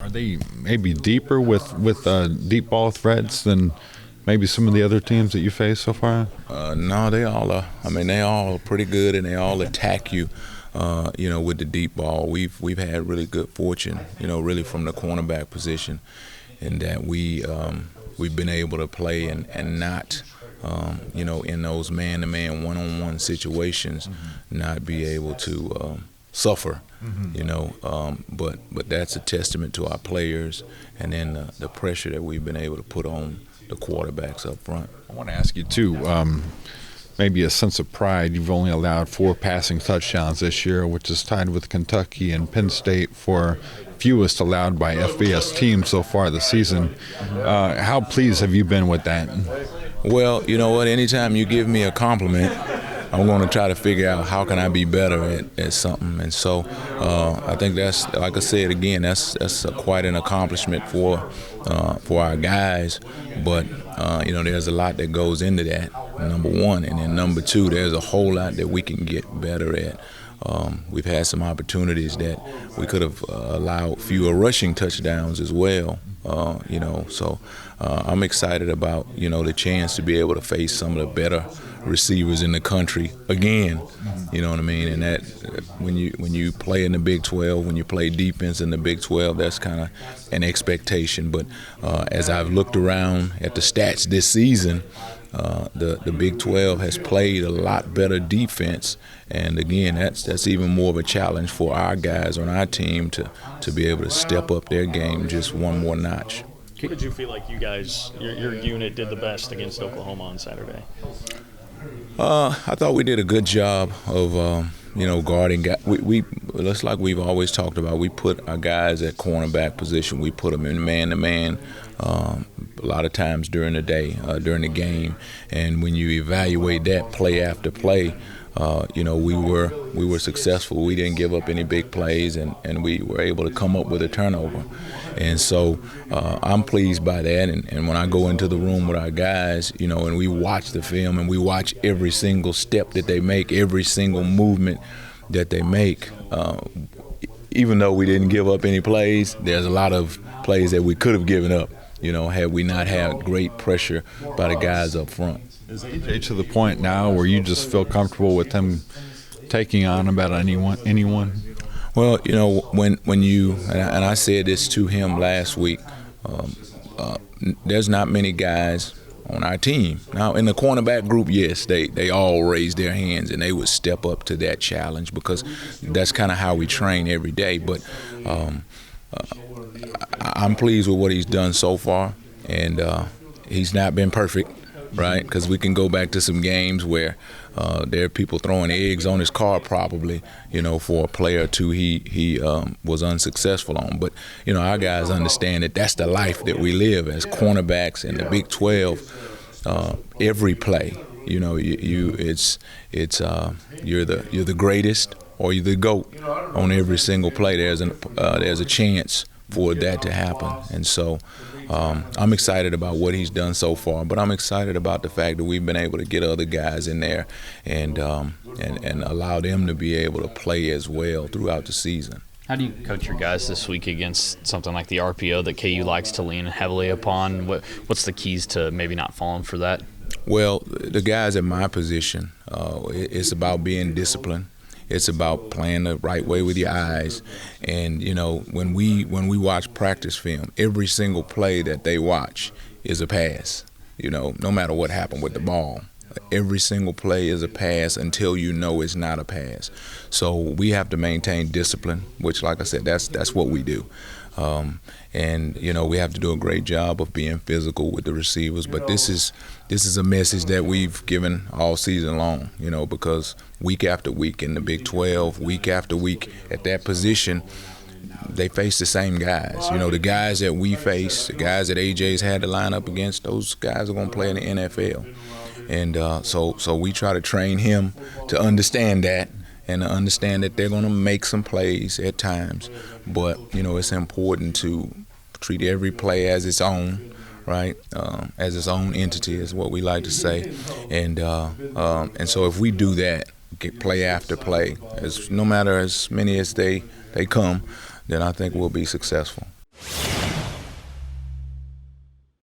Are they maybe deeper with deep ball threats than maybe some of the other teams that you face so far? No, they all are. I mean, they all are pretty good, and they all attack you. With the deep ball, we've had really good fortune. Really from the cornerback position, in that we've been able to play and not. In those man-to-man, one-on-one situations, not be able to suffer. But that's a testament to our players, and then the pressure that we've been able to put on the quarterbacks up front. I want to ask you too, maybe a sense of pride. You've only allowed 4 passing touchdowns this year, which is tied with Kentucky and Penn State for fewest allowed by FBS teams so far this season. How pleased have you been with that? Well, you know what? Anytime you give me a compliment, I'm going to try to figure out how can I be better at something. And so I think that's, like I said again, that's quite an accomplishment for our guys. But there's a lot that goes into that, number one, and then number two, there's a whole lot that we can get better at. We've had some opportunities that we could have allowed fewer rushing touchdowns as well. So I'm excited about the chance to be able to face some of the better receivers in the country again. You know what I mean? And that when you play in the Big 12, when you play defense in the Big 12, that's kind of an expectation. But as I've looked around at the stats this season, the Big 12 has played a lot better defense, and again, that's even more of a challenge for our guys on our team to be able to step up their game just one more notch. What did you feel like you guys, your unit, did the best against Oklahoma on Saturday? I thought we did a good job of guarding. We just like we've always talked about, we put our guys at cornerback position. We put them in man-to-man a lot of times during the day, during the game. And when you evaluate that play after play, we were successful. We didn't give up any big plays, and we were able to come up with a turnover. And so I'm pleased by that. And when I go into the room with our guys, and we watch the film and we watch every single step that they make, every single movement that they make, even though we didn't give up any plays, there's a lot of plays that we could have given up, had we not had great pressure by the guys up front. Is AJ to the point now where you just feel comfortable with him taking on about anyone? Well, when you, and I said this to him last week, there's not many guys on our team. Now, in the cornerback group, yes, they all raised their hands and they would step up to that challenge because that's kind of how we train every day. But I'm pleased with what he's done so far, and he's not been perfect, right? Because we can go back to some games where there are people throwing eggs on his car probably, for a player or two he was unsuccessful on. But, our guys understand that that's the life that we live as cornerbacks in the Big 12. Every play, you're the greatest or you're the GOAT on every single play. There's a chance for that to happen. And so I'm excited about what he's done so far, but I'm excited about the fact that we've been able to get other guys in there and allow them to be able to play as well throughout the season. How do you coach your guys this week against something like the RPO that KU likes to lean heavily upon? What's the keys to maybe not falling for that? Well, the guys at my position, it's about being disciplined. It's about playing the right way with your eyes. And, when we watch practice film, every single play that they watch is a pass, no matter what happened with the ball. Every single play is a pass until it's not a pass. So we have to maintain discipline, which, like I said, that's what we do. And we have to do a great job of being physical with the receivers. But this is a message that we've given all season long, because week after week in the Big 12, week after week at that position, they face the same guys. The guys that we face, the guys that AJ's had to line up against, those guys are going to play in the NFL. And so we try to train him to understand that and to understand that they're going to make some plays at times. But, it's important to treat every play as its own, right, as its own entity is what we like to say. And so if we do that, get play after play, no matter as many as they come, then I think we'll be successful.